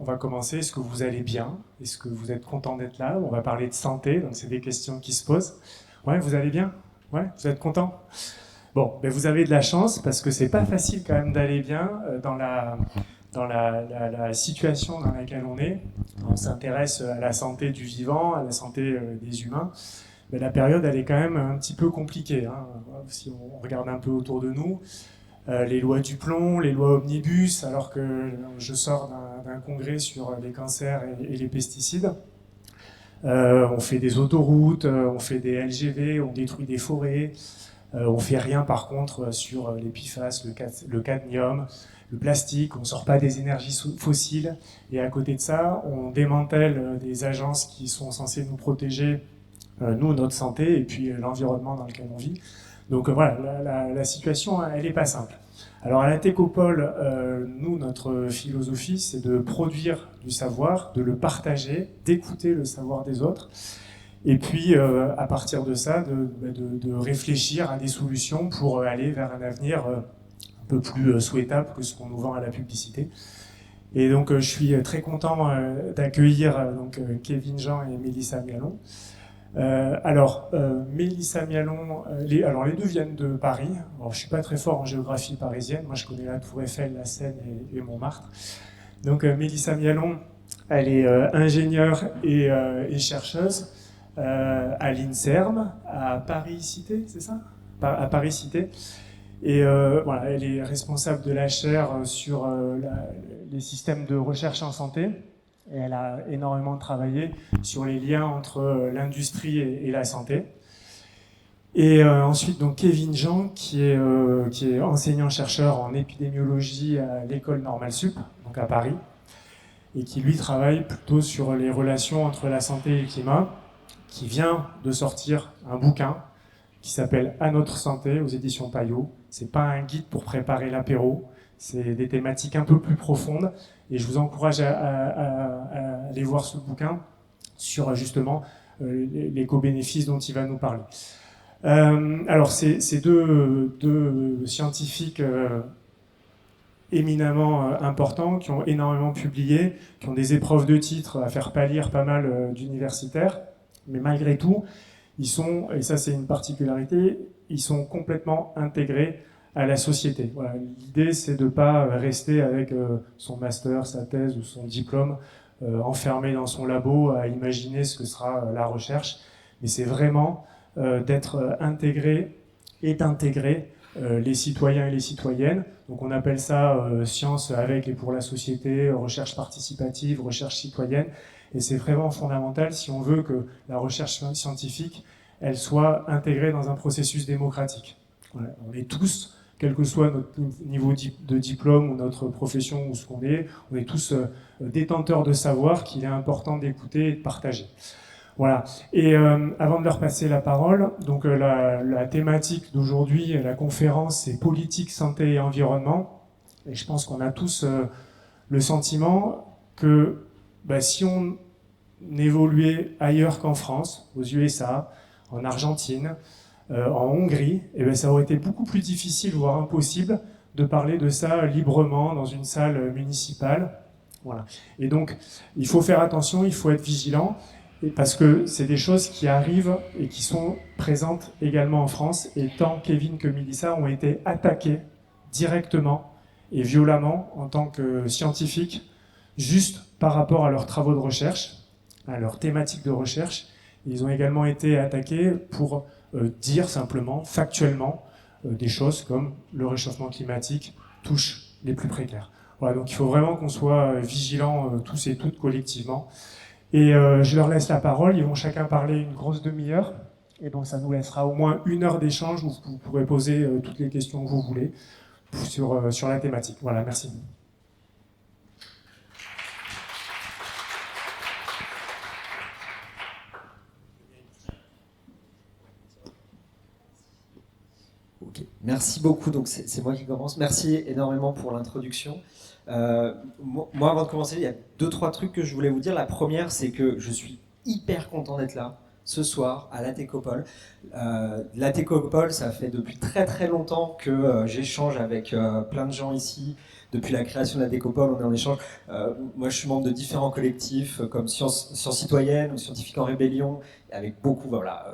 va commencer. Est-ce que vous allez bien? Est-ce que vous êtes content d'être là? On va parler de santé, donc c'est des questions qui se posent. Ouais, vous allez bien? Ouais, vous êtes content? Bon, ben vous avez de la chance parce que c'est pas facile quand même d'aller bien dans la situation dans laquelle on est. On s'intéresse à la santé du vivant, à la santé des humains. Mais la période, elle est quand même un petit peu compliquée, hein. Si on regarde un peu autour de nous, les lois du plomb, les lois omnibus, alors que je sors d'un congrès sur les cancers et les pesticides. On fait des autoroutes, on fait des LGV, on détruit des forêts. On fait rien par contre sur les PFAS, le cadmium, le plastique. On sort pas des énergies fossiles. Et à côté de ça, on démantèle des agences qui sont censées nous protéger, nous, notre santé, et puis l'environnement dans lequel on vit. Donc voilà, la situation, elle n'est pas simple. Alors à la Techopole, nous, notre philosophie, c'est de produire du savoir, de le partager, d'écouter le savoir des autres, et puis à partir de ça, de réfléchir à des solutions pour aller vers un avenir un peu plus souhaitable que ce qu'on nous vend à la publicité. Et donc je suis très content d'accueillir Kevin Jean et Mélissa Mialon. Mélissa Mialon, les deux viennent de Paris. Alors, je ne suis pas très fort en géographie parisienne. Moi, je connais la Tour Eiffel, la Seine et Montmartre. Donc, Mélissa Mialon, elle est ingénieure et chercheuse à l'INSERM, à Paris-Cité, c'est ça? À Paris-Cité. Et voilà, elle est responsable de la chaire sur les systèmes de recherche en santé. Et elle a énormément travaillé sur les liens entre l'industrie et la santé. Et ensuite, donc Kevin Jean, qui est enseignant-chercheur en épidémiologie à l'École Normale Sup, donc à Paris, et qui lui travaille plutôt sur les relations entre la santé et le climat, qui vient de sortir un bouquin qui s'appelle À notre santé aux éditions Payot. C'est pas un guide pour préparer l'apéro, c'est des thématiques un peu plus profondes. Et je vous encourage à aller voir ce bouquin sur justement l'éco-bénéfice dont il va nous parler. Alors, ces deux scientifiques éminemment importants, qui ont énormément publié, qui ont des épreuves de titre à faire pâlir pas mal d'universitaires, mais malgré tout, ils sont, et ça c'est une particularité, ils sont complètement intégrés à la société. Voilà. L'idée, c'est de ne pas rester avec son master, sa thèse ou son diplôme enfermé dans son labo à imaginer ce que sera la recherche, mais c'est vraiment d'être intégré et d'intégrer les citoyens et les citoyennes. Donc on appelle ça science avec et pour la société, recherche participative, recherche citoyenne, et c'est vraiment fondamental si on veut que la recherche scientifique, elle soit intégrée dans un processus démocratique. Voilà. On est tous, quel que soit notre niveau de diplôme ou notre profession ou ce qu'on est, on est tous détenteurs de savoir qu'il est important d'écouter et de partager. Voilà. Et avant de leur passer la parole, donc la thématique d'aujourd'hui, la conférence, c'est politique, santé et environnement. Et je pense qu'on a tous le sentiment que si on évoluait ailleurs qu'en France, aux USA, en Argentine, en Hongrie, ça aurait été beaucoup plus difficile, voire impossible, de parler de ça librement dans une salle municipale. Voilà. Et donc, il faut faire attention, il faut être vigilant, parce que c'est des choses qui arrivent et qui sont présentes également en France, et tant Kevin que Mélissa ont été attaqués directement et violemment en tant que scientifiques, juste par rapport à leurs travaux de recherche, à leurs thématiques de recherche. Ils ont également été attaqués pour dire simplement, factuellement, des choses comme le réchauffement climatique touche les plus précaires. Voilà, donc il faut vraiment qu'on soit vigilants tous et toutes collectivement. Et je leur laisse la parole, ils vont chacun parler une grosse demi-heure, et donc ça nous laissera au moins 1 heure d'échange où vous pourrez poser toutes les questions que vous voulez sur la thématique. Voilà, merci. Okay. Merci beaucoup, donc c'est moi qui commence. Merci énormément pour l'introduction. Moi, avant de commencer, il y a 2-3 trucs que je voulais vous dire. La première, c'est que je suis hyper content d'être là ce soir à la Techopole. La Techopole, ça fait depuis très très longtemps que j'échange avec plein de gens ici depuis la création de la Técopole, on est en échange. Moi, je suis membre de différents collectifs comme Sciences Citoyennes ou Scientifiques en Rébellion, avec beaucoup. Voilà,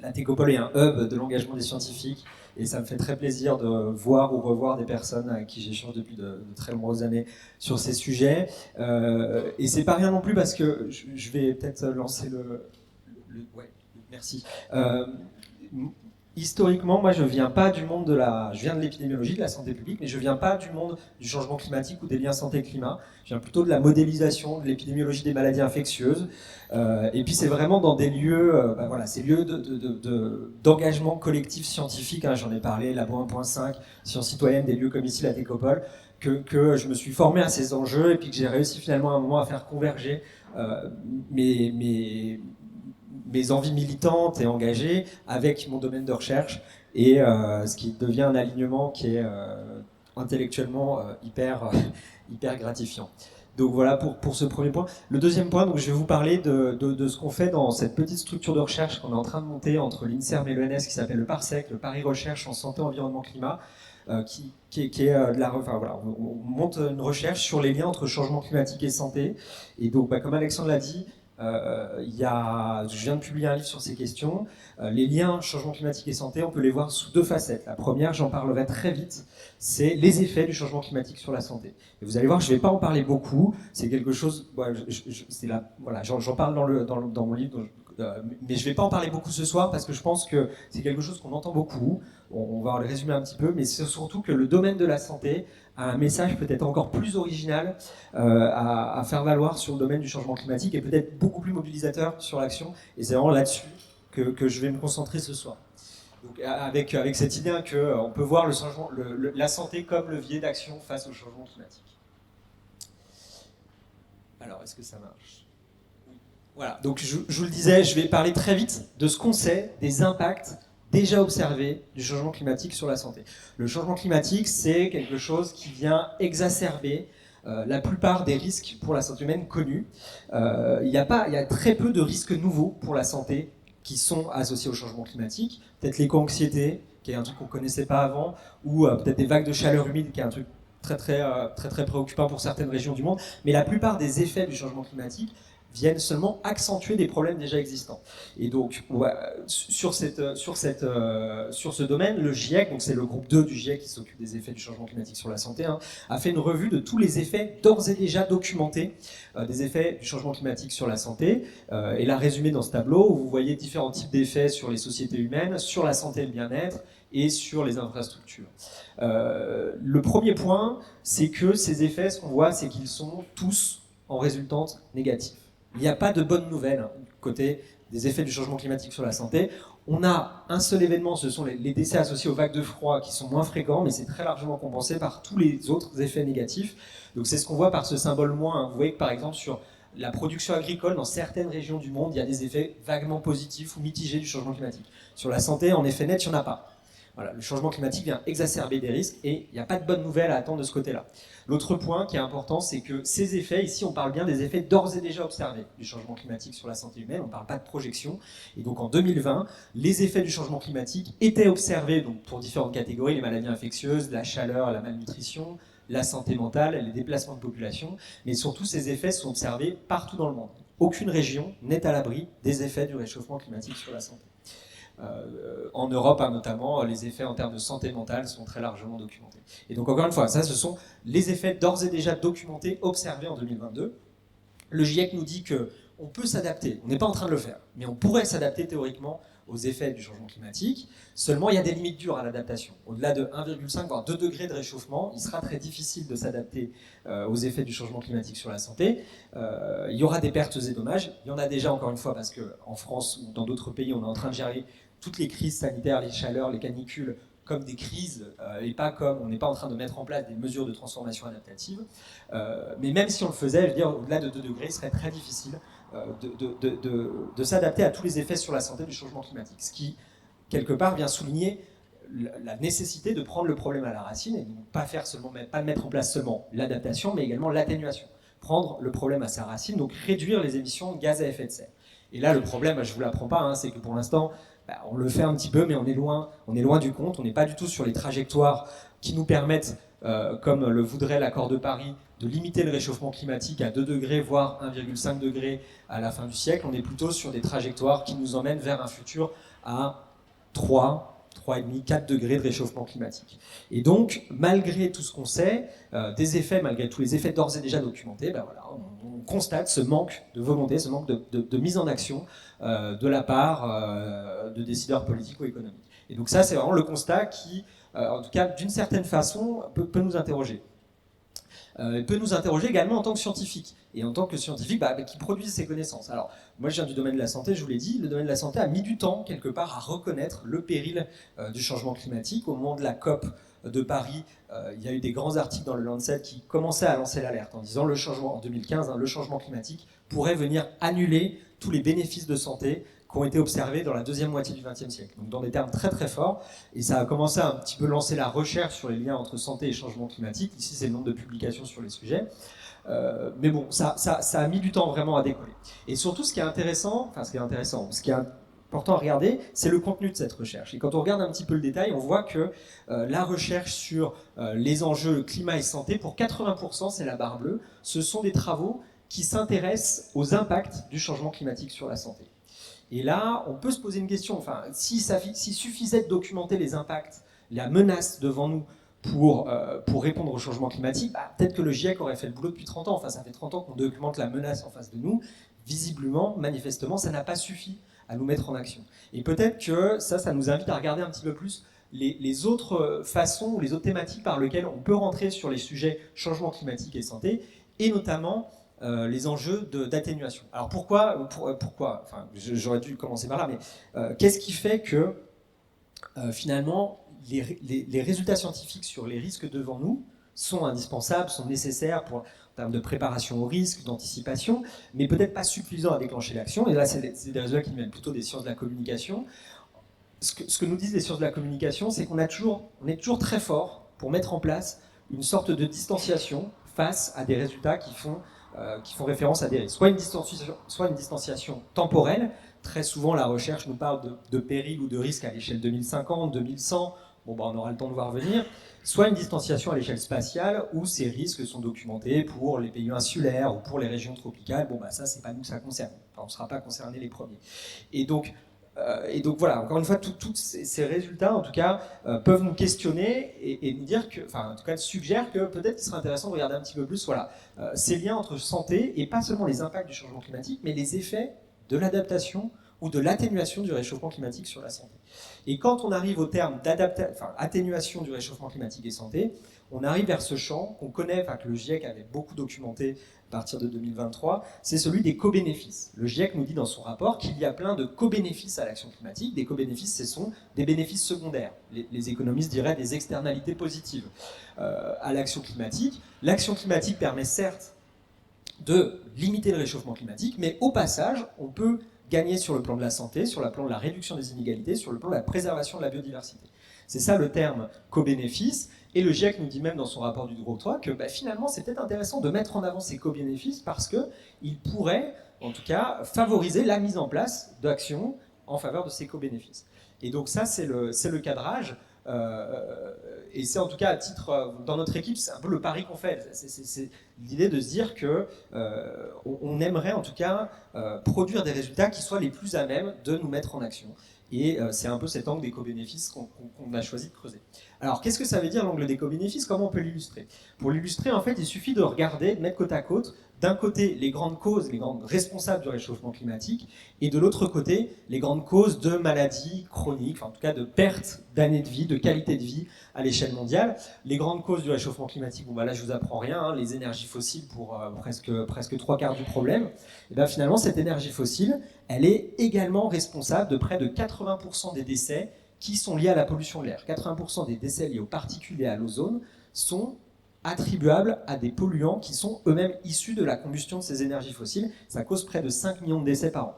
la Técopole est un hub de l'engagement des scientifiques, et ça me fait très plaisir de voir ou revoir des personnes avec qui j'échange depuis de très nombreuses années sur ces sujets. Et c'est pas rien non plus parce que je vais peut-être lancer ouais, merci. Historiquement, moi, je viens pas du monde je viens de l'épidémiologie, de la santé publique, mais je viens pas du monde du changement climatique ou des liens santé-climat. Je viens plutôt de la modélisation, de l'épidémiologie des maladies infectieuses. Et puis, c'est vraiment dans des lieux, ces lieux d'engagement collectif scientifique. Hein, j'en ai parlé, Labo 1.5, Sciences citoyennes, des lieux comme ici la Técopole, que je me suis formé à ces enjeux et puis que j'ai réussi finalement à un moment à faire converger mes envies militantes et engagées avec mon domaine de recherche et ce qui devient un alignement qui est intellectuellement hyper gratifiant. Donc voilà pour ce premier point. Le deuxième point, donc je vais vous parler de ce qu'on fait dans cette petite structure de recherche qu'on est en train de monter entre l'INSERM et l'ENS qui s'appelle le PARSEC, le Paris Recherche en Santé, Environnement, Climat, qui est de la... Enfin, voilà, on monte une recherche sur les liens entre changement climatique et santé. Et donc, comme Alexandre l'a dit, je viens de publier un livre sur ces questions. Les liens changement climatique et santé, on peut les voir sous deux facettes. La première, j'en parlerai très vite, c'est les effets du changement climatique sur la santé. Et vous allez voir, je ne vais pas en parler beaucoup. C'est quelque chose, j'en parle dans mon livre, mais je ne vais pas en parler beaucoup ce soir parce que je pense que c'est quelque chose qu'on entend beaucoup. On va le résumer un petit peu, mais c'est surtout que le domaine de la santé a un message peut-être encore plus original à faire valoir sur le domaine du changement climatique et peut-être beaucoup plus mobilisateur sur l'action. Et c'est vraiment là-dessus que je vais me concentrer ce soir. Donc, avec cette idée qu'on peut voir la santé comme levier d'action face au changement climatique. Alors, est-ce que ça marche ? Voilà, donc je vous le disais, je vais parler très vite de ce qu'on sait, des impacts déjà observés du changement climatique sur la santé. Le changement climatique, c'est quelque chose qui vient exacerber la plupart des risques pour la santé humaine connus. Il y a très peu de risques nouveaux pour la santé qui sont associés au changement climatique. Peut-être l'éco-anxiété, qui est un truc qu'on ne connaissait pas avant, ou peut-être des vagues de chaleur humide, qui est un truc très préoccupant pour certaines régions du monde. Mais la plupart des effets du changement climatique viennent seulement accentuer des problèmes déjà existants. Et donc, sur ce domaine, le GIEC, donc c'est le groupe 2 du GIEC qui s'occupe des effets du changement climatique sur la santé, a fait une revue de tous les effets d'ores et déjà documentés des effets du changement climatique sur la santé, et l'a résumé dans ce tableau où vous voyez différents types d'effets sur les sociétés humaines, sur la santé et le bien-être, et sur les infrastructures. Le premier point, c'est que ces effets, ce qu'on voit, c'est qu'ils sont tous en résultante négatifs. Il n'y a pas de bonne nouvelle côté des effets du changement climatique sur la santé. On a un seul événement, ce sont les décès associés aux vagues de froid qui sont moins fréquents, mais c'est très largement compensé par tous les autres effets négatifs. Donc c'est ce qu'on voit par ce symbole moins. Vous voyez que par exemple sur la production agricole, dans certaines régions du monde, il y a des effets vaguement positifs ou mitigés du changement climatique. Sur la santé, en effet net, il n'y en a pas. Voilà, le changement climatique vient exacerber des risques et il n'y a pas de bonne nouvelle à attendre de ce côté-là. L'autre point qui est important, c'est que ces effets, ici on parle bien des effets d'ores et déjà observés du changement climatique sur la santé humaine, on ne parle pas de projection. Et donc en 2020, les effets du changement climatique étaient observés donc, pour différentes catégories, les maladies infectieuses, la chaleur, la malnutrition, la santé mentale, les déplacements de population, mais surtout ces effets sont observés partout dans le monde. Aucune région n'est à l'abri des effets du réchauffement climatique sur la santé. En Europe, notamment, les effets en termes de santé mentale sont très largement documentés. Et donc, encore une fois, ça, ce sont les effets d'ores et déjà documentés, observés en 2022. Le GIEC nous dit qu'on peut s'adapter, on n'est pas en train de le faire, mais on pourrait s'adapter théoriquement aux effets du changement climatique. Seulement, il y a des limites dures à l'adaptation. Au-delà de 1,5 voire 2 degrés de réchauffement, il sera très difficile de s'adapter aux effets du changement climatique sur la santé. Il y aura des pertes et dommages. Il y en a déjà, encore une fois, parce qu'en France ou dans d'autres pays, on est en train de gérer toutes les crises sanitaires, les chaleurs, les canicules, comme des crises, et pas comme on n'est pas en train de mettre en place des mesures de transformation adaptative. Mais même si on le faisait, je veux dire, au-delà de 2 degrés, il serait très difficile de s'adapter à tous les effets sur la santé du changement climatique. Ce qui, quelque part, vient souligner la nécessité de prendre le problème à la racine et de ne pas mettre en place seulement l'adaptation, mais également l'atténuation. Prendre le problème à sa racine, donc réduire les émissions de gaz à effet de serre. Et là, le problème, je ne vous l'apprends pas, c'est que pour l'instant, on le fait un petit peu, mais on est loin du compte. On n'est pas du tout sur les trajectoires qui nous permettent comme le voudrait l'accord de Paris, de limiter le réchauffement climatique à 2 degrés, voire 1,5 degré à la fin du siècle. On est plutôt sur des trajectoires qui nous emmènent vers un futur à 3,5, 4 degrés de réchauffement climatique. Et donc, malgré tout ce qu'on sait, des effets, malgré tous les effets d'ores et déjà documentés, ben voilà, on constate ce manque de volonté, ce manque de mise en action de la part de décideurs politiques ou économiques. Et donc ça, c'est vraiment le constat qui, en tout cas, d'une certaine façon, peut nous interroger. Peut nous interroger également en tant que scientifique, et en tant que scientifique qui produisent ces connaissances. Alors, moi je viens du domaine de la santé, je vous l'ai dit, le domaine de la santé a mis du temps, quelque part, à reconnaître le péril du changement climatique. Au moment de la COP de Paris, il y a eu des grands articles dans le Lancet qui commençaient à lancer l'alerte en disant en 2015, le changement climatique pourrait venir annuler tous les bénéfices de santé qui ont été observés dans la deuxième moitié du XXe siècle. Donc dans des termes très très forts, et ça a commencé à un petit peu lancer la recherche sur les liens entre santé et changement climatique. Ici, c'est le nombre de publications sur les sujets. Mais bon, ça a mis du temps vraiment à décoller. Et surtout, ce qui est important à regarder, c'est le contenu de cette recherche. Et quand on regarde un petit peu le détail, on voit que la recherche sur les enjeux climat et santé, pour 80%, c'est la barre bleue, ce sont des travaux qui s'intéressent aux impacts du changement climatique sur la santé. Et là, on peut se poser une question, s'il suffisait de documenter les impacts, la menace devant nous pour répondre au changement climatique, peut-être que le GIEC aurait fait le boulot depuis 30 ans. Ça fait 30 ans qu'on documente la menace en face de nous. Visiblement, manifestement, ça n'a pas suffi à nous mettre en action. Et peut-être que ça nous invite à regarder un petit peu plus les autres façons ou les autres thématiques par lesquelles on peut rentrer sur les sujets changement climatique et santé, et notamment les enjeux d'atténuation. Alors pourquoi j'aurais dû commencer par là, mais qu'est-ce qui fait que finalement les résultats scientifiques sur les risques devant nous sont indispensables, sont nécessaires en termes de préparation au risque, d'anticipation, mais peut-être pas suffisants à déclencher l'action. Et là, c'est des résultats qui viennent plutôt des sciences de la communication. Ce que nous disent les sciences de la communication, c'est qu'on est toujours très fort pour mettre en place une sorte de distanciation face à des résultats qui font référence à des risques. Soit une distanciation temporelle. Très souvent, la recherche nous parle de péril ou de risque à l'échelle 2050, 2100. On aura le temps de voir venir. Soit une distanciation à l'échelle spatiale, où ces risques sont documentés pour les pays insulaires ou pour les régions tropicales. Ça, c'est pas nous que ça concerne. On ne sera pas concernés les premiers. Et donc voilà, encore une fois, tous ces résultats, en tout cas, peuvent nous questionner et nous dire en tout cas, suggèrent que peut-être il serait intéressant de regarder un petit peu plus, ces liens entre santé et pas seulement les impacts du changement climatique, mais les effets de l'adaptation ou de l'atténuation du réchauffement climatique sur la santé. Et quand on arrive au terme atténuation du réchauffement climatique et santé, on arrive vers ce champ qu'on connaît, que le GIEC avait beaucoup documenté à partir de 2023, c'est celui des co-bénéfices. Le GIEC nous dit dans son rapport qu'il y a plein de co-bénéfices à l'action climatique. Des co-bénéfices, ce sont des bénéfices secondaires. Les économistes diraient des externalités positives à l'action climatique. L'action climatique permet certes de limiter le réchauffement climatique, mais au passage, on peut gagner sur le plan de la santé, sur le plan de la réduction des inégalités, sur le plan de la préservation de la biodiversité. C'est ça le terme co-bénéfice. Et le GIEC nous dit même dans son rapport du groupe 3 que finalement c'est peut-être intéressant de mettre en avant ces co-bénéfices parce qu'ils pourraient en tout cas favoriser la mise en place d'actions en faveur de ces co-bénéfices. Et donc ça c'est le cadrage et c'est en tout cas à titre, dans notre équipe c'est un peu le pari qu'on fait, c'est l'idée de se dire que on aimerait en tout cas produire des résultats qui soient les plus à même de nous mettre en action. Et c'est un peu cet angle des co-bénéfices qu'on a choisi de creuser. Alors, qu'est-ce que ça veut dire l'angle des co-bénéfices? Comment on peut l'illustrer? Pour l'illustrer, en fait, il suffit de regarder, de mettre côte à côte, d'un côté, les grandes causes, les grandes responsables du réchauffement climatique, et de l'autre côté, les grandes causes de maladies chroniques, en tout cas de perte d'années de vie, de qualité de vie à l'échelle mondiale. Les grandes causes du réchauffement climatique, là, je vous apprends rien, les énergies fossiles pour presque 3/4 du problème. Et bien finalement, cette énergie fossile, elle est également responsable de près de 80% des décès qui sont liés à la pollution de l'air. 80% des décès liés aux particules et à l'ozone sont attribuables à des polluants qui sont eux-mêmes issus de la combustion de ces énergies fossiles. Ça cause près de 5 millions de décès par an.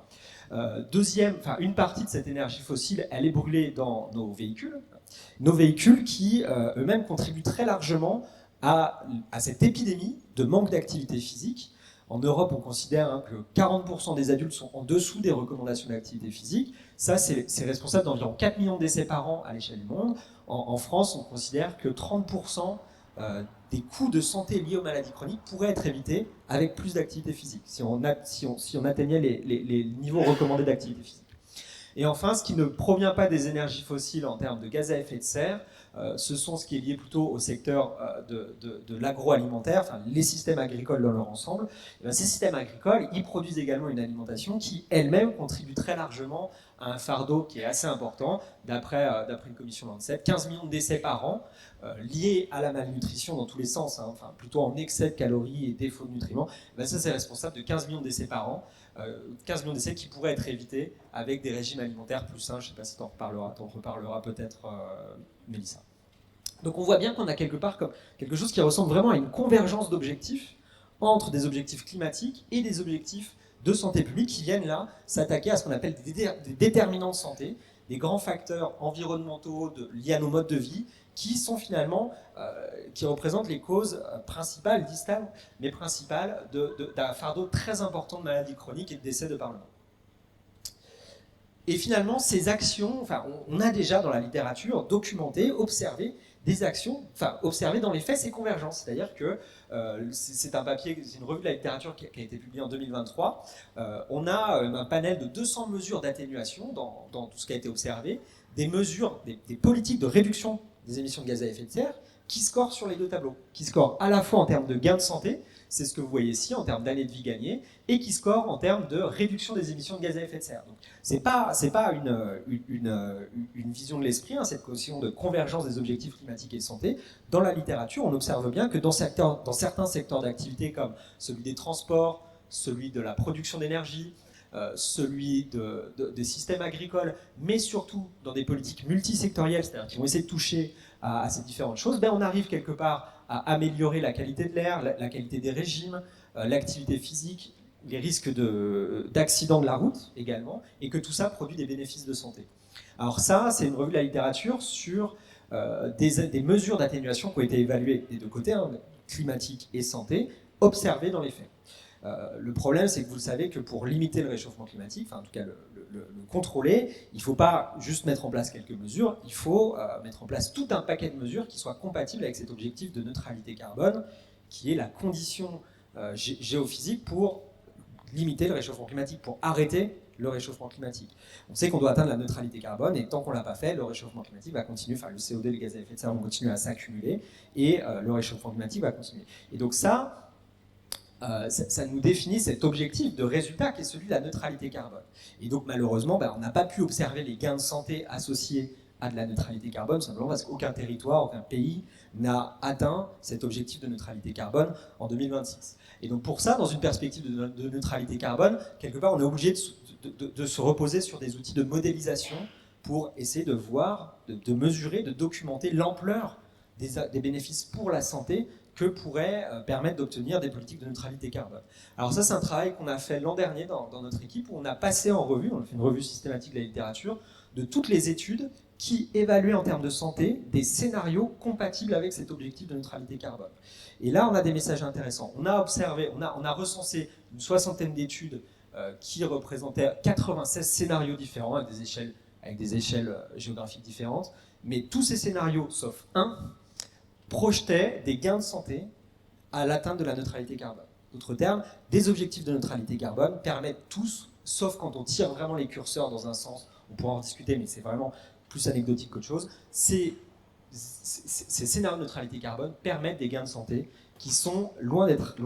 Une partie de cette énergie fossile, elle est brûlée dans nos véhicules. Nos véhicules qui eux-mêmes contribuent très largement à cette épidémie de manque d'activité physique. En Europe, on considère que 40% des adultes sont en dessous des recommandations d'activité physique. Ça, c'est responsable d'environ 4 millions de décès par an à l'échelle du monde. En France, on considère que 30% des coûts de santé liés aux maladies chroniques pourraient être évités avec plus d'activité physique, si on atteignait les niveaux recommandés d'activité physique. Et enfin, ce qui ne provient pas des énergies fossiles en termes de gaz à effet de serre, ce sont ce qui est lié plutôt au secteur de l'agroalimentaire, enfin les systèmes agricoles dans leur ensemble. Et bien, ces systèmes agricoles, ils produisent également une alimentation qui elle-même contribue très largement à un fardeau qui est assez important. D'après une commission Lancet, 15 millions de décès par an liés à la malnutrition dans tous les sens, hein, enfin plutôt en excès de calories et défaut de nutriments. Ben, ça, c'est responsable de 15 millions de décès par an. 15 millions d'essais qui pourraient être évités avec des régimes alimentaires plus sains. Je ne sais pas si tu en reparleras peut-être, Mélissa. Donc on voit bien qu'on a quelque part comme quelque chose qui ressemble vraiment à une convergence d'objectifs entre des objectifs climatiques et des objectifs de santé publique qui viennent là s'attaquer à ce qu'on appelle des déterminants de santé, des grands facteurs environnementaux liés à nos modes de vie, qui sont finalement, qui représentent les causes principales, distinctes, mais principales d'un fardeau très important de maladies chroniques et de décès de par le monde. Et finalement, ces actions, enfin, on a déjà dans la littérature documenté, observé des actions, enfin, observé dans les faits ces convergences. C'est-à-dire que c'est un papier, c'est une revue de la littérature qui a été publiée en 2023. On a un panel de 200 mesures d'atténuation dans tout ce qui a été observé, des mesures, des politiques de réduction des émissions de gaz à effet de serre qui scorent sur les deux tableaux, qui scorent à la fois en termes de gains de santé, c'est ce que vous voyez ici, en termes d'années de vie gagnées, et qui scorent en termes de réduction des émissions de gaz à effet de serre. Donc, c'est pas une vision de l'esprit, hein, cette notion de convergence des objectifs climatiques et de santé. Dans la littérature, on observe bien que dans certains secteurs d'activité comme celui des transports, celui de la production d'énergie, celui des systèmes agricoles, mais surtout dans des politiques multisectorielles, c'est-à-dire qui vont essayer de toucher à ces différentes choses, ben on arrive quelque part à améliorer la qualité de l'air, la qualité des régimes, l'activité physique, les risques d'accidents de la route également, et que tout ça produit des bénéfices de santé. Alors ça, c'est une revue de la littérature sur des mesures d'atténuation qui ont été évaluées des deux côtés, hein, climatique et santé, observées dans les faits. Le problème, c'est que vous le savez que pour limiter le réchauffement climatique, enfin en tout cas le contrôler, il ne faut pas juste mettre en place quelques mesures, il faut mettre en place tout un paquet de mesures qui soient compatibles avec cet objectif de neutralité carbone, qui est la condition géophysique pour limiter le réchauffement climatique, pour arrêter le réchauffement climatique. On sait qu'on doit atteindre la neutralité carbone, et tant qu'on ne l'a pas fait, le réchauffement climatique va continuer, enfin le CO2, les gaz à effet de serre vont continuer à s'accumuler, et le réchauffement climatique va continuer. Et donc ça nous définit cet objectif de résultat qui est celui de la neutralité carbone. Et donc malheureusement, on n'a pas pu observer les gains de santé associés à de la neutralité carbone, simplement parce qu'aucun territoire, aucun pays n'a atteint cet objectif de neutralité carbone en 2026. Et donc pour ça, dans une perspective de neutralité carbone, quelque part on est obligé de se reposer sur des outils de modélisation pour essayer de voir, de mesurer, de documenter l'ampleur des bénéfices pour la santé que pourrait permettre d'obtenir des politiques de neutralité carbone. Alors ça, c'est un travail qu'on a fait l'an dernier dans notre équipe, où on a passé en revue, on a fait une revue systématique de la littérature, de toutes les études qui évaluaient en termes de santé des scénarios compatibles avec cet objectif de neutralité carbone. Et là, on a des messages intéressants. On a observé, on a recensé une 60aine d'études qui représentaient 96 scénarios différents avec des échelles géographiques différentes, mais tous ces scénarios, sauf un, projetaient des gains de santé à l'atteinte de la neutralité carbone. D'autres termes, des objectifs de neutralité carbone permettent tous, sauf quand on tire vraiment les curseurs dans un sens, on pourra en discuter, mais c'est vraiment plus anecdotique qu'autre chose, ces scénarios de neutralité carbone permettent des gains de santé qui sont loin d'être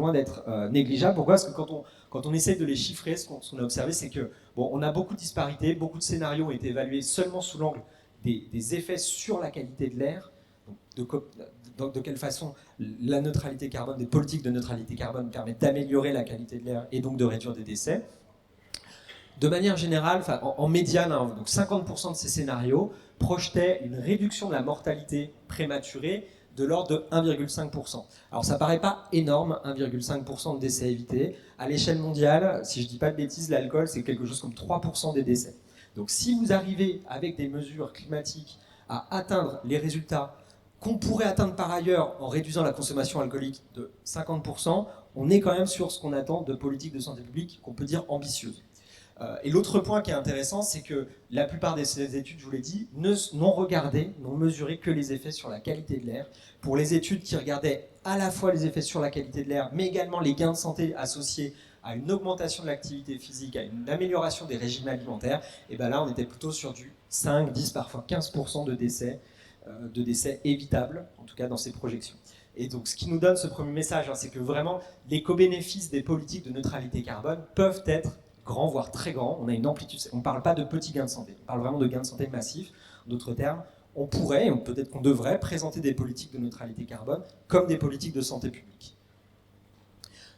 négligeables. Pourquoi ? Parce que quand on essaie de les chiffrer, ce qu'on a observé, c'est que on a beaucoup de disparités, beaucoup de scénarios ont été évalués seulement sous l'angle des effets sur la qualité de l'air, de quelle façon la neutralité carbone, des politiques de neutralité carbone permettent d'améliorer la qualité de l'air et donc de réduire des décès. De manière générale, en médiane, hein, donc 50% de ces scénarios projetaient une réduction de la mortalité prématurée de l'ordre de 1,5%. Alors ça paraît pas énorme, 1,5% de décès évités. À l'échelle mondiale, si je dis pas de bêtises, l'alcool c'est quelque chose comme 3% des décès. Donc si vous arrivez avec des mesures climatiques à atteindre les résultats qu'on pourrait atteindre par ailleurs en réduisant la consommation alcoolique de 50%, on est quand même sur ce qu'on attend de politique de santé publique qu'on peut dire ambitieuse. Et l'autre point qui est intéressant, c'est que la plupart des études, je vous l'ai dit, n'ont regardé, n'ont mesuré que les effets sur la qualité de l'air. Pour les études qui regardaient à la fois les effets sur la qualité de l'air, mais également les gains de santé associés à une augmentation de l'activité physique, à une amélioration des régimes alimentaires, et bien là, on était plutôt sur du 5, 10, parfois 15% de décès évitables, en tout cas dans ces projections. Et donc, ce qui nous donne ce premier message, c'est que vraiment, l'éco-bénéfice des politiques de neutralité carbone peuvent être grands, voire très grands. On a une amplitude, on ne parle pas de petits gains de santé, on parle vraiment de gains de santé massifs. D'autres termes, on pourrait, et peut-être qu'on devrait, présenter des politiques de neutralité carbone comme des politiques de santé publique.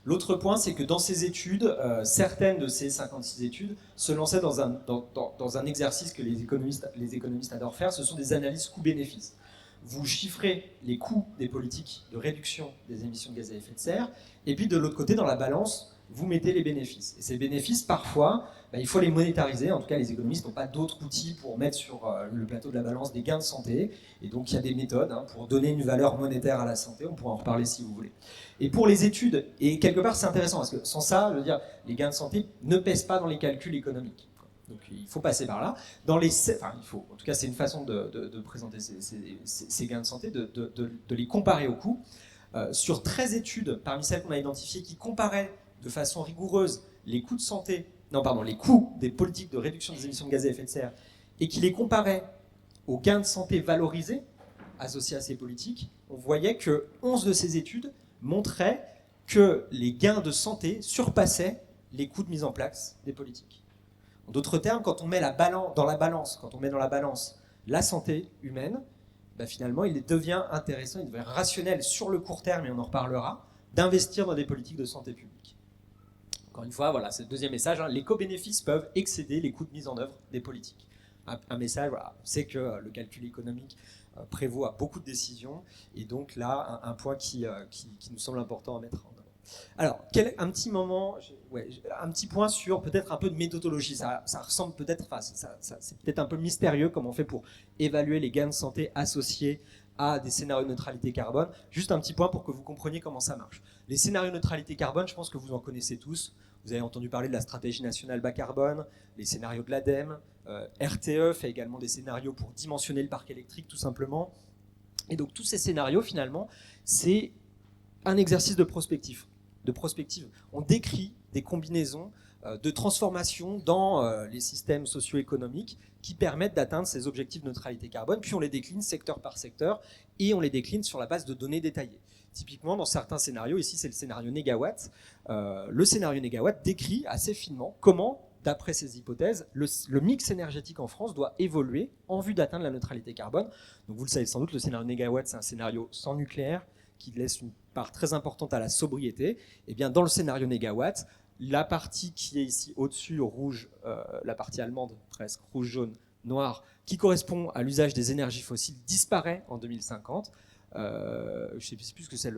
L'autre point, c'est que dans ces études, certaines de ces 56 études se lançaient dans un exercice que les économistes adorent faire, ce sont des analyses coûts-bénéfices. Vous chiffrez les coûts des politiques de réduction des émissions de gaz à effet de serre, et puis de l'autre côté, dans la balance, vous mettez les bénéfices. Et ces bénéfices, parfois, il faut les monétariser. En tout cas, les économistes n'ont pas d'autres outils pour mettre sur le plateau de la balance des gains de santé. Et donc, il y a des méthodes pour donner une valeur monétaire à la santé. On pourra en reparler si vous voulez. Et pour les études, et quelque part, c'est intéressant, parce que sans ça, je veux dire, les gains de santé ne pèsent pas dans les calculs économiques. Donc, il faut passer par là. Il faut, en tout cas, c'est une façon de présenter ces gains de santé, de les comparer aux coûts. Sur 13 études, parmi celles qu'on a identifiées, qui comparaient de façon rigoureuse les coûts les coûts des politiques de réduction des émissions de gaz à effet de serre, et qui les comparaient aux gains de santé valorisés associés à ces politiques, on voyait que 11 de ces études montraient que les gains de santé surpassaient les coûts de mise en place des politiques. En d'autres termes, quand on met dans la balance la santé humaine, finalement, il devient intéressant, il devient rationnel sur le court terme, et on en reparlera, d'investir dans des politiques de santé publique. Encore une fois, voilà, c'est le deuxième message, les co-bénéfices peuvent excéder les coûts de mise en œuvre des politiques. Un message, voilà, c'est que le calcul économique prévaut à beaucoup de décisions, et donc là, un point qui nous semble important à mettre en avant. Alors, un petit point sur peut-être un peu de méthodologie. Ça ressemble peut-être, c'est peut-être un peu mystérieux comment on fait pour évaluer les gains de santé associés à des scénarios de neutralité carbone. Juste un petit point pour que vous compreniez comment ça marche. Les scénarios de neutralité carbone, je pense que vous en connaissez tous. Vous avez entendu parler de la stratégie nationale bas carbone, les scénarios de l'ADEME, RTE fait également des scénarios pour dimensionner le parc électrique tout simplement. Et donc tous ces scénarios finalement, c'est un exercice de prospective. On décrit des combinaisons de transformation dans les systèmes socio-économiques qui permettent d'atteindre ces objectifs de neutralité carbone, puis on les décline secteur par secteur et on les décline sur la base de données détaillées. Typiquement, dans certains scénarios, ici c'est le scénario négawatt, le scénario négawatt décrit assez finement comment, d'après ces hypothèses, le mix énergétique en France doit évoluer en vue d'atteindre la neutralité carbone. Donc vous le savez sans doute, le scénario négawatt, c'est un scénario sans nucléaire qui laisse une part très importante à la sobriété. Et bien dans le scénario négawatt, la partie qui est ici au-dessus, rouge, la partie allemande, presque rouge, jaune, noir, qui correspond à l'usage des énergies fossiles, disparaît en 2050. Je ne sais plus ce que c'est.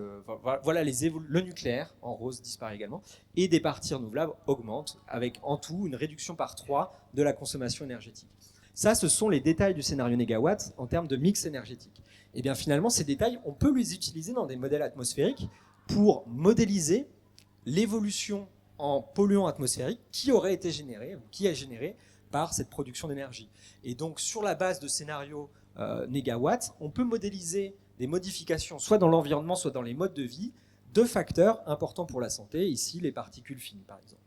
Voilà, le nucléaire, en rose, disparaît également. Et des parties renouvelables augmentent, avec en tout une réduction par 3 de la consommation énergétique. Ça, ce sont les détails du scénario négawatt en termes de mix énergétique. Et bien finalement, ces détails, on peut les utiliser dans des modèles atmosphériques pour modéliser l'évolution en polluants atmosphériques qui aurait été généré, ou qui est généré par cette production d'énergie. Et donc, sur la base de scénarios négawatts, on peut modéliser des modifications, soit dans l'environnement, soit dans les modes de vie, de facteurs importants pour la santé, ici les particules fines, par exemple.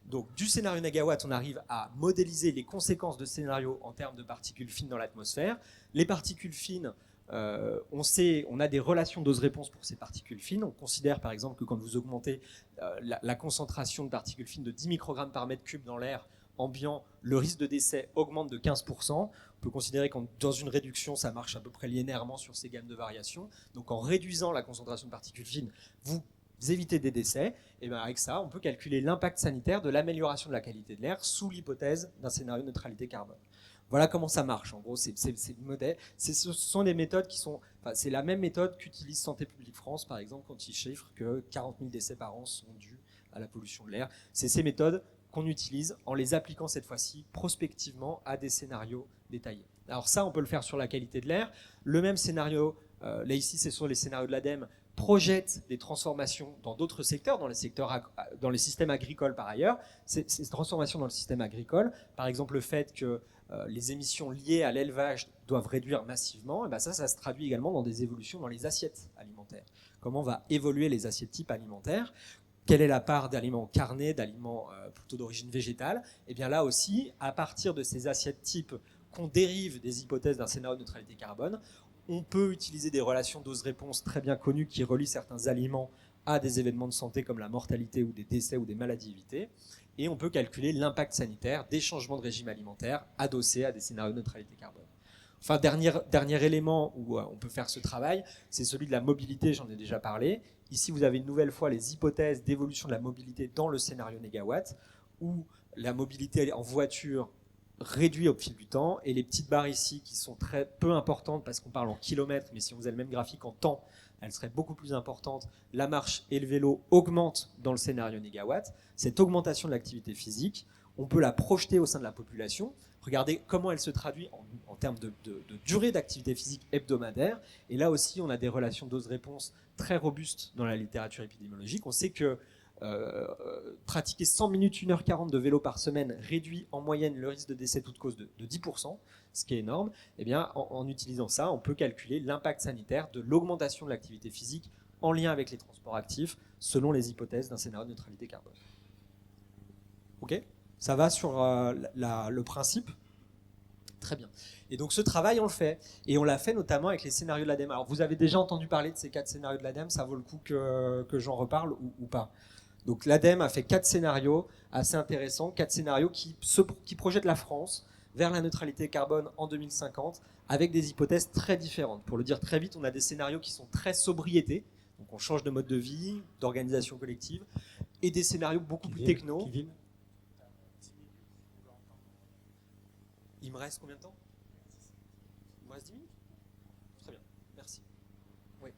Donc, du scénario négawatt, on arrive à modéliser les conséquences de scénarios en termes de particules fines dans l'atmosphère. Les particules fines, on a des relations dose-réponse pour ces particules fines. On considère par exemple que quand vous augmentez la concentration de particules fines de 10 microgrammes par mètre cube dans l'air ambiant, le risque de décès augmente de 15%. On peut considérer que dans une réduction, ça marche à peu près linéairement sur ces gammes de variations. Donc en réduisant la concentration de particules fines, vous évitez des décès. Et bien avec ça, on peut calculer l'impact sanitaire de l'amélioration de la qualité de l'air sous l'hypothèse d'un scénario de neutralité carbone. Voilà comment ça marche. En gros, ce sont des méthodes qui sont... c'est la même méthode qu'utilise Santé publique France, par exemple, quand ils chiffrent que 40 000 décès par an sont dus à la pollution de l'air. C'est ces méthodes qu'on utilise en les appliquant cette fois-ci prospectivement à des scénarios détaillés. Alors ça, on peut le faire sur la qualité de l'air. Le même scénario, là ici, c'est sur les scénarios de l'ADEME, projette des transformations dans d'autres secteurs, dans les systèmes agricoles par ailleurs. Ces transformations dans le système agricole, par exemple le fait que les émissions liées à l'élevage doivent réduire massivement, et ben ça se traduit également dans des évolutions dans les assiettes alimentaires. Comment va évoluer les assiettes types alimentaires? Quelle est la part d'aliments carnés, d'aliments plutôt d'origine végétale? Et bien là aussi, à partir de ces assiettes types qu'on dérive des hypothèses d'un scénario de neutralité carbone, on peut utiliser des relations dose-réponse très bien connues qui relient certains aliments à des événements de santé comme la mortalité ou des décès ou des maladies évitées. Et on peut calculer l'impact sanitaire des changements de régime alimentaire adossés à des scénarios de neutralité carbone. Enfin, dernier élément où on peut faire ce travail, c'est celui de la mobilité, j'en ai déjà parlé. Ici, vous avez une nouvelle fois les hypothèses d'évolution de la mobilité dans le scénario négawatt, où la mobilité en voiture réduit au fil du temps, et les petites barres ici qui sont très peu importantes parce qu'on parle en kilomètres, mais si on faisait le même graphique en temps, elles seraient beaucoup plus importantes. La marche et le vélo augmentent dans le scénario négawatt. Cette augmentation de l'activité physique, on peut la projeter au sein de la population. Regardez comment elle se traduit en termes de durée d'activité physique hebdomadaire. Et là aussi, on a des relations dose-réponse très robustes dans la littérature épidémiologique. On sait que pratiquer 100 minutes, 1h40 de vélo par semaine réduit en moyenne le risque de décès toute cause de 10%, ce qui est énorme. Eh bien, en utilisant ça, on peut calculer l'impact sanitaire de l'augmentation de l'activité physique en lien avec les transports actifs, selon les hypothèses d'un scénario de neutralité carbone. Ok ? Ça va sur le principe ? Très bien. Et donc ce travail, on le fait. Et on l'a fait notamment avec les scénarios de l'ADEME. Alors vous avez déjà entendu parler de ces 4 scénarios de l'ADEME, ça vaut le coup que j'en reparle ou pas. Donc l'ADEME a fait 4 scénarios assez intéressants, 4 scénarios qui projettent la France vers la neutralité carbone en 2050 avec des hypothèses très différentes. Pour le dire très vite, on a des scénarios qui sont très sobriété, donc on change de mode de vie, d'organisation collective, et des scénarios beaucoup plus techno. Il me reste combien de temps ? Il me reste 10 minutes ? Très bien, merci. Oui.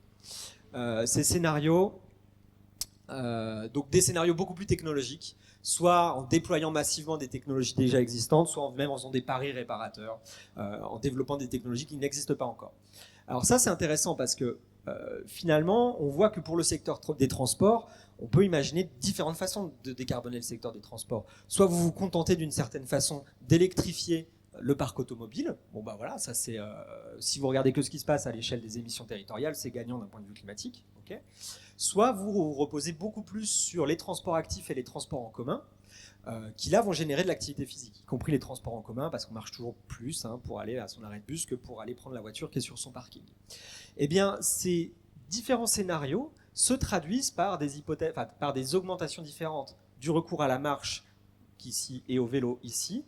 Ces scénarios, donc des scénarios beaucoup plus technologiques, soit en déployant massivement des technologies déjà existantes, soit même en faisant des paris réparateurs, en développant des technologies qui n'existent pas encore. Alors ça, c'est intéressant parce que finalement, on voit que pour le secteur des transports, on peut imaginer différentes façons de décarboner le secteur des transports. Soit vous vous contentez d'une certaine façon d'électrifier le parc automobile. Bon bah voilà, ça c'est si vous regardez que ce qui se passe à l'échelle des émissions territoriales, c'est gagnant d'un point de vue climatique. Okay. Soit vous reposez beaucoup plus sur les transports actifs et les transports en commun, qui là vont générer de l'activité physique, y compris les transports en commun, parce qu'on marche toujours plus pour aller à son arrêt de bus que pour aller prendre la voiture qui est sur son parking. Eh bien, ces différents scénarios se traduisent par des hypothèses, par des augmentations différentes du recours à la marche ici et au vélo ici,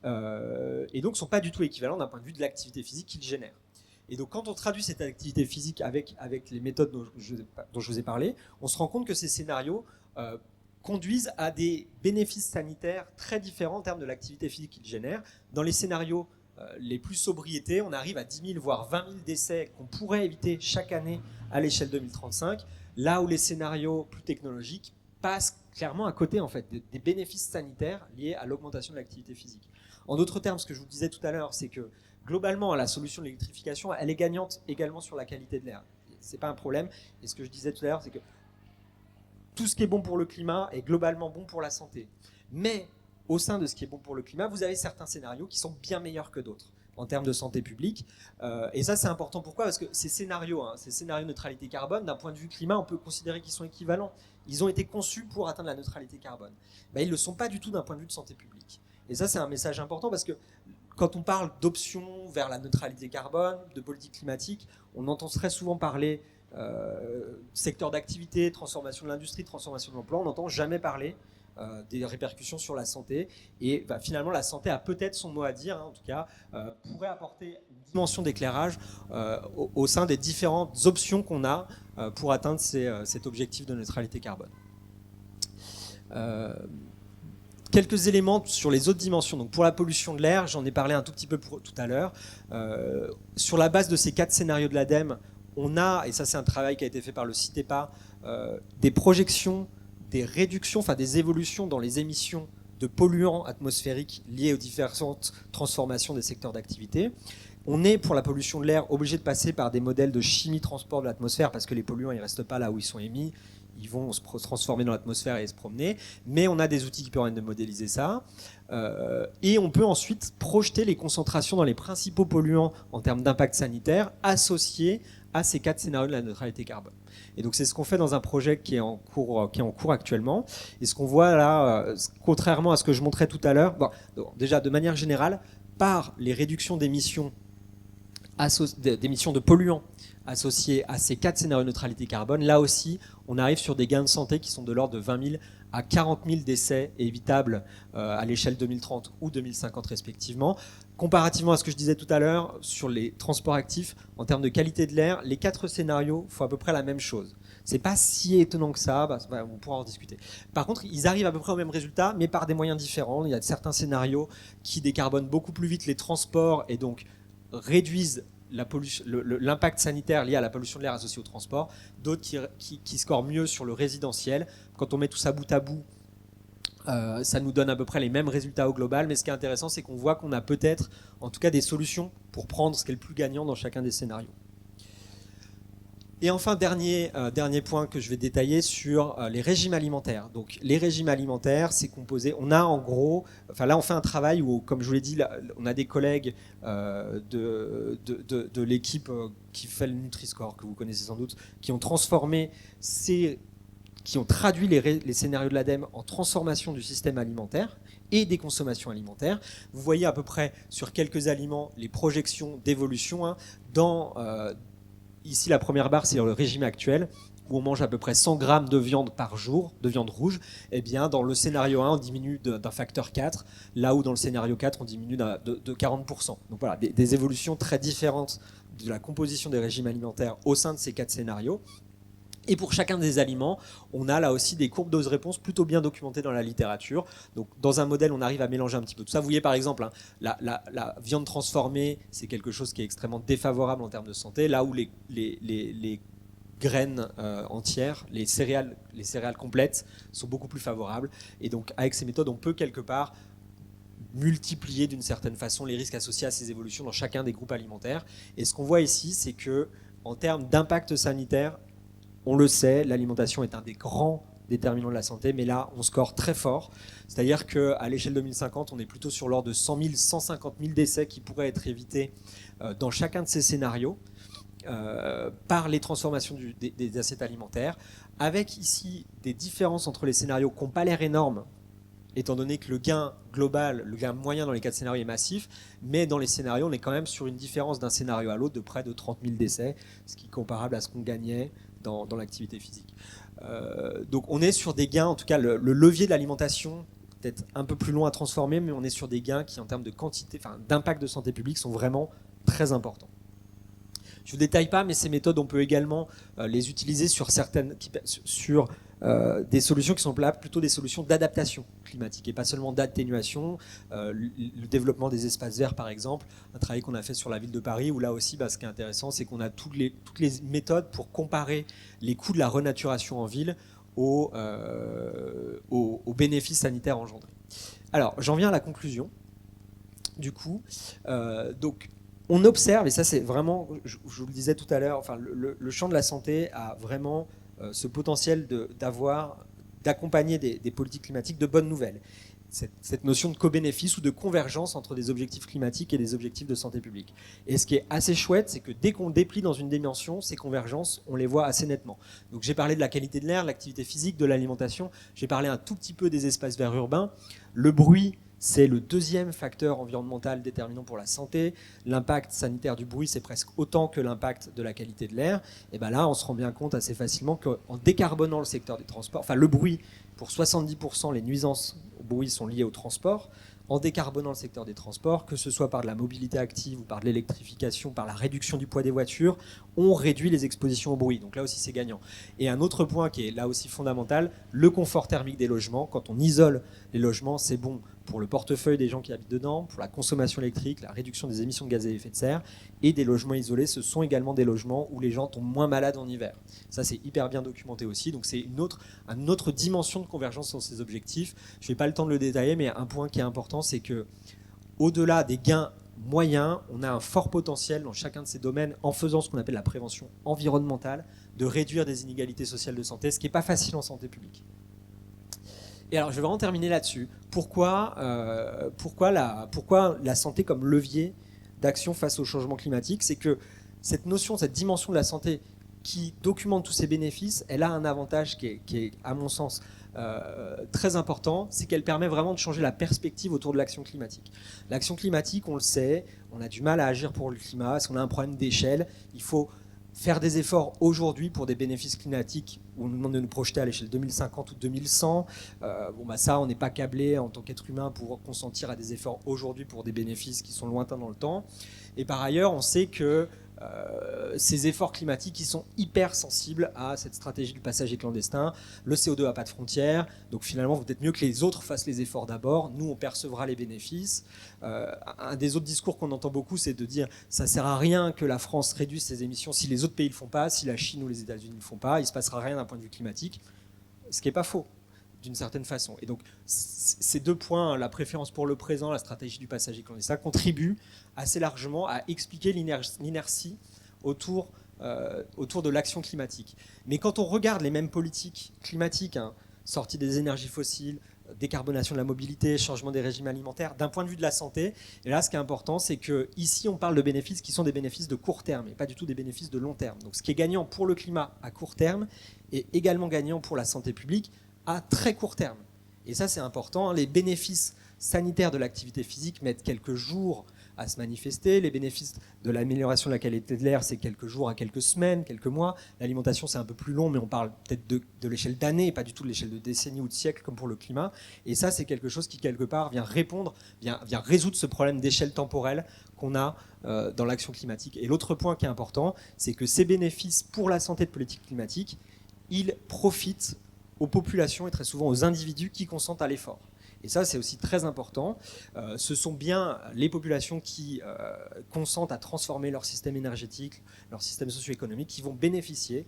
et donc ne sont pas du tout équivalents d'un point de vue de l'activité physique qu'ils génèrent. Et donc quand on traduit cette activité physique avec les méthodes dont je vous ai parlé, on se rend compte que ces scénarios conduisent à des bénéfices sanitaires très différents en termes de l'activité physique qu'ils génèrent. Dans les scénarios les plus sobriétés, on arrive à 10 000 voire 20 000 décès qu'on pourrait éviter chaque année à l'échelle 2035, là où les scénarios plus technologiques passent clairement à côté en fait, des bénéfices sanitaires liés à l'augmentation de l'activité physique. En d'autres termes, ce que je vous disais tout à l'heure, c'est que globalement, la solution de l'électrification, elle est gagnante également sur la qualité de l'air. C'est pas un problème. Et ce que je disais tout à l'heure, c'est que tout ce qui est bon pour le climat est globalement bon pour la santé. Mais au sein de ce qui est bon pour le climat, vous avez certains scénarios qui sont bien meilleurs que d'autres en termes de santé publique. Et ça, c'est important. Pourquoi ? Parce que ces scénarios neutralité carbone, d'un point de vue climat, on peut considérer qu'ils sont équivalents. Ils ont été conçus pour atteindre la neutralité carbone. Ils ne le sont pas du tout d'un point de vue de santé publique. Et ça, c'est un message important parce que quand on parle d'options vers la neutralité carbone, de politique climatique, on entend très souvent parler secteur d'activité, transformation de l'industrie, transformation de l'emploi. On n'entend jamais parler des répercussions sur la santé. Et finalement, la santé a peut-être son mot à dire, en tout cas, pourrait apporter une dimension d'éclairage au sein des différentes options qu'on a pour atteindre cet objectif de neutralité carbone. Quelques éléments sur les autres dimensions. Donc pour la pollution de l'air, j'en ai parlé un tout petit peu tout à l'heure. Sur la base de ces 4 scénarios de l'ADEME, on a, et ça c'est un travail qui a été fait par le CITEPA, des projections, des réductions, des évolutions dans les émissions de polluants atmosphériques liées aux différentes transformations des secteurs d'activité. On est, pour la pollution de l'air, obligé de passer par des modèles de chimie-transport de l'atmosphère parce que les polluants, ils ne restent pas là où ils sont émis. Ils vont se transformer dans l'atmosphère et se promener. Mais on a des outils qui permettent de modéliser ça. Et on peut ensuite projeter les concentrations dans les principaux polluants en termes d'impact sanitaire associés à ces 4 scénarios de la neutralité carbone. Et donc c'est ce qu'on fait dans un projet qui est en cours actuellement. Et ce qu'on voit là, contrairement à ce que je montrais tout à l'heure, déjà de manière générale, par les réductions d'émissions de polluants associés à ces 4 scénarios de neutralité carbone, là aussi, on arrive sur des gains de santé qui sont de l'ordre de 20 000 à 40 000 décès évitables à l'échelle 2030 ou 2050 respectivement. Comparativement à ce que je disais tout à l'heure sur les transports actifs, en termes de qualité de l'air, les 4 scénarios font à peu près la même chose. C'est pas si étonnant que ça, on pourra en discuter. Par contre, ils arrivent à peu près au même résultat, mais par des moyens différents. Il y a certains scénarios qui décarbonent beaucoup plus vite les transports et donc réduisent l'impact sanitaire lié à la pollution de l'air associée au transport, d'autres qui scorent mieux sur le résidentiel. Quand on met tout ça bout à bout, ça nous donne à peu près les mêmes résultats au global, mais ce qui est intéressant, c'est qu'on voit qu'on a peut-être, en tout cas, des solutions pour prendre ce qui est le plus gagnant dans chacun des scénarios. Et enfin, dernier point que je vais détailler sur les régimes alimentaires. Donc, les régimes alimentaires, c'est composé. On a en gros, là, on fait un travail où, comme je vous l'ai dit, là, on a des collègues de l'équipe qui fait le Nutri-Score, que vous connaissez sans doute, qui ont transformé qui ont traduit les scénarios de l'ADEME en transformation du système alimentaire et des consommations alimentaires. Vous voyez à peu près sur quelques aliments les projections d'évolution. Ici, la première barre, c'est le régime actuel, où on mange à peu près 100 grammes de viande par jour, de viande rouge. Eh bien, dans le scénario 1, on diminue d'un facteur 4, là où dans le scénario 4, on diminue de 40%. Donc voilà, des évolutions très différentes de la composition des régimes alimentaires au sein de ces 4 scénarios. Et pour chacun des aliments, on a là aussi des courbes dose-réponse plutôt bien documentées dans la littérature. Donc, dans un modèle, on arrive à mélanger un petit peu tout ça. Vous voyez par exemple, la viande transformée, c'est quelque chose qui est extrêmement défavorable en termes de santé, là où les graines entières, les céréales complètes sont beaucoup plus favorables. Et donc, avec ces méthodes, on peut quelque part multiplier d'une certaine façon les risques associés à ces évolutions dans chacun des groupes alimentaires. Et ce qu'on voit ici, c'est que en termes d'impact sanitaire, on le sait, l'alimentation est un des grands déterminants de la santé, mais là, on score très fort. C'est-à-dire qu'à l'échelle 2050, on est plutôt sur l'ordre de 100 000, 150 000 décès qui pourraient être évités dans chacun de ces scénarios par les transformations des assiettes alimentaires, avec ici des différences entre les scénarios qui n'ont pas l'air énormes, étant donné que le gain global, le gain moyen dans les 4 scénarios est massif, mais dans les scénarios, on est quand même sur une différence d'un scénario à l'autre de près de 30 000 décès, ce qui est comparable à ce qu'on gagnait dans l'activité physique. Donc on est sur des gains, en tout cas le levier de l'alimentation, peut-être un peu plus loin à transformer, mais on est sur des gains qui, en termes de quantité, d'impact de santé publique, sont vraiment très importants. Je ne vous détaille pas, mais ces méthodes, on peut également les utiliser sur des solutions qui sont plutôt des solutions d'adaptation climatique et pas seulement d'atténuation. Le développement des espaces verts, par exemple, un travail qu'on a fait sur la ville de Paris, où là aussi, ce qui est intéressant, c'est qu'on a toutes les méthodes pour comparer les coûts de la renaturation en ville aux bénéfices sanitaires engendrés. Alors, j'en viens à la conclusion. Du coup, on observe, et ça c'est vraiment, je vous le disais tout à l'heure, le champ de la santé a vraiment ce potentiel d'accompagner des politiques climatiques de bonnes nouvelles. Cette notion de co-bénéfice ou de convergence entre des objectifs climatiques et des objectifs de santé publique. Et ce qui est assez chouette, c'est que dès qu'on déplie dans une dimension, ces convergences, on les voit assez nettement. Donc j'ai parlé de la qualité de l'air, de l'activité physique, de l'alimentation, j'ai parlé un tout petit peu des espaces verts urbains, le bruit. C'est le deuxième facteur environnemental déterminant pour la santé. L'impact sanitaire du bruit, c'est presque autant que l'impact de la qualité de l'air. Et bien là, on se rend bien compte assez facilement qu'en décarbonant le secteur des transports, le bruit, pour 70%, les nuisances au bruit sont liées au transport. En décarbonant le secteur des transports, que ce soit par de la mobilité active ou par de l'électrification, par la réduction du poids des voitures, on réduit les expositions au bruit. Donc là aussi, c'est gagnant. Et un autre point qui est là aussi fondamental, le confort thermique des logements. Quand on isole les logements, c'est bon pour le portefeuille des gens qui habitent dedans, pour la consommation électrique, la réduction des émissions de gaz à effet de serre. Et des logements isolés, ce sont également des logements où les gens tombent moins malades en hiver. Ça, c'est hyper bien documenté aussi. Donc c'est une autre dimension de convergence dans ces objectifs. Je n'ai pas le temps de le détailler, mais un point qui est important, c'est que au-delà des gains moyen, on a un fort potentiel dans chacun de ces domaines, en faisant ce qu'on appelle la prévention environnementale, de réduire des inégalités sociales de santé, ce qui n'est pas facile en santé publique. Et alors, je vais vraiment terminer là-dessus. Pourquoi la santé comme levier d'action face au changement climatique? C'est que cette notion, cette dimension de la santé qui documente tous ces bénéfices, elle a un avantage qui est à mon sens, très important, c'est qu'elle permet vraiment de changer la perspective autour de l'action climatique. L'action climatique, on le sait, on a du mal à agir pour le climat, parce qu'on a un problème d'échelle. Il faut faire des efforts aujourd'hui pour des bénéfices climatiques où on nous demande de nous projeter à l'échelle 2050 ou 2100. Ça, on n'est pas câblé en tant qu'être humain pour consentir à des efforts aujourd'hui pour des bénéfices qui sont lointains dans le temps. Et par ailleurs, on sait que ces efforts climatiques qui sont hyper sensibles à cette stratégie du passager clandestin. Le CO2 n'a pas de frontières, donc finalement, vous peut-être mieux que les autres fassent les efforts d'abord. Nous, on percevra les bénéfices. Un des autres discours qu'on entend beaucoup, c'est de dire ça ne sert à rien que la France réduise ses émissions si les autres pays ne le font pas, si la Chine ou les États-Unis ne le font pas, il ne se passera rien d'un point de vue climatique. Ce qui n'est pas faux, d'une certaine façon. Et donc, ces deux points, la préférence pour le présent, la stratégie du passager clandestin, contribuent assez largement à expliquer l'inertie autour de l'action climatique. Mais quand on regarde les mêmes politiques climatiques, sortie des énergies fossiles, décarbonation de la mobilité, changement des régimes alimentaires, d'un point de vue de la santé, et là ce qui est important, c'est qu'ici on parle de bénéfices qui sont des bénéfices de court terme et pas du tout des bénéfices de long terme. Donc ce qui est gagnant pour le climat à court terme est également gagnant pour la santé publique à très court terme. Et ça c'est important, les bénéfices sanitaires de l'activité physique mettent quelques jours à se manifester. Les bénéfices de l'amélioration de la qualité de l'air, c'est quelques jours à quelques semaines, quelques mois. L'alimentation, c'est un peu plus long, mais on parle peut-être de l'échelle d'années, et pas du tout de l'échelle de décennies ou de siècles, comme pour le climat. Et ça, c'est quelque chose qui, quelque part, vient résoudre ce problème d'échelle temporelle qu'on a dans l'action climatique. Et l'autre point qui est important, c'est que ces bénéfices pour la santé de politique climatique, ils profitent aux populations et très souvent aux individus qui consentent à l'effort. Et ça, c'est aussi très important. Ce sont bien les populations qui consentent à transformer leur système énergétique, leur système socio-économique, qui vont bénéficier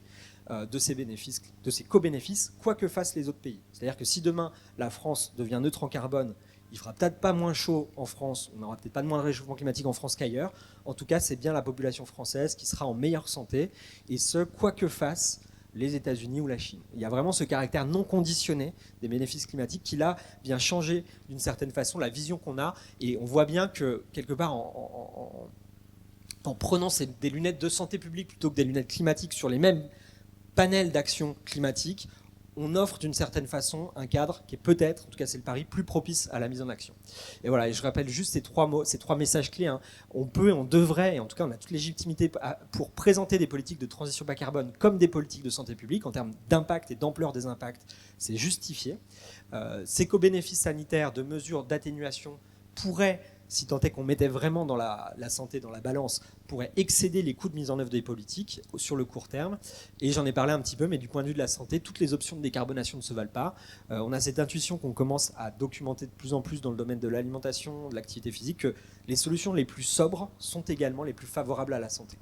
de ces bénéfices, de ces co-bénéfices, quoi que fassent les autres pays. C'est-à-dire que si demain, la France devient neutre en carbone, il ne fera peut-être pas moins chaud en France, on n'aura peut-être pas de moins de réchauffement climatique en France qu'ailleurs. En tout cas, c'est bien la population française qui sera en meilleure santé, et ce, quoi que fassent les États-Unis ou la Chine. Il y a vraiment ce caractère non conditionné des bénéfices climatiques qui, là, vient changer d'une certaine façon la vision qu'on a. Et on voit bien que, quelque part, en prenant des lunettes de santé publique plutôt que des lunettes climatiques sur les mêmes panels d'action climatique, on offre d'une certaine façon un cadre qui est peut-être, en tout cas c'est le pari, plus propice à la mise en action. Et voilà, et je rappelle juste ces trois messages clés. On peut, on devrait, et en tout cas on a toute légitimité pour présenter des politiques de transition bas carbone comme des politiques de santé publique en termes d'impact et d'ampleur des impacts, c'est justifié. Ces co-bénéfices sanitaires de mesures d'atténuation pourraient, si tant est qu'on mettait vraiment dans la santé dans la balance, pourrait excéder les coûts de mise en œuvre des politiques sur le court terme. Et j'en ai parlé un petit peu, mais du point de vue de la santé, toutes les options de décarbonation ne se valent pas. On a cette intuition qu'on commence à documenter de plus en plus dans le domaine de l'alimentation, de l'activité physique, que les solutions les plus sobres sont également les plus favorables à la santé.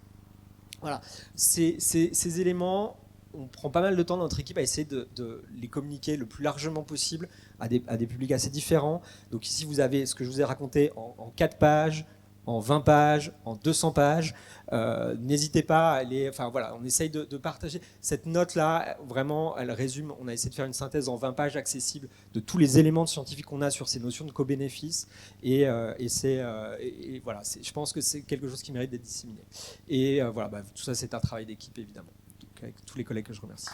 Voilà, ces éléments, on prend pas mal de temps dans notre équipe à essayer de les communiquer le plus largement possible à des publics assez différents. Donc ici, vous avez ce que je vous ai raconté en 4 pages, en 20 pages, en 200 pages. N'hésitez pas à aller... Enfin voilà, on essaye de partager. Cette note-là, vraiment, elle résume... On a essayé de faire une synthèse en 20 pages accessible de tous les éléments scientifiques qu'on a sur ces notions de co-bénéfices. Et voilà, je pense que c'est quelque chose qui mérite d'être disséminé. Et voilà, tout ça, c'est un travail d'équipe, évidemment. Donc, avec tous les collègues que je remercie.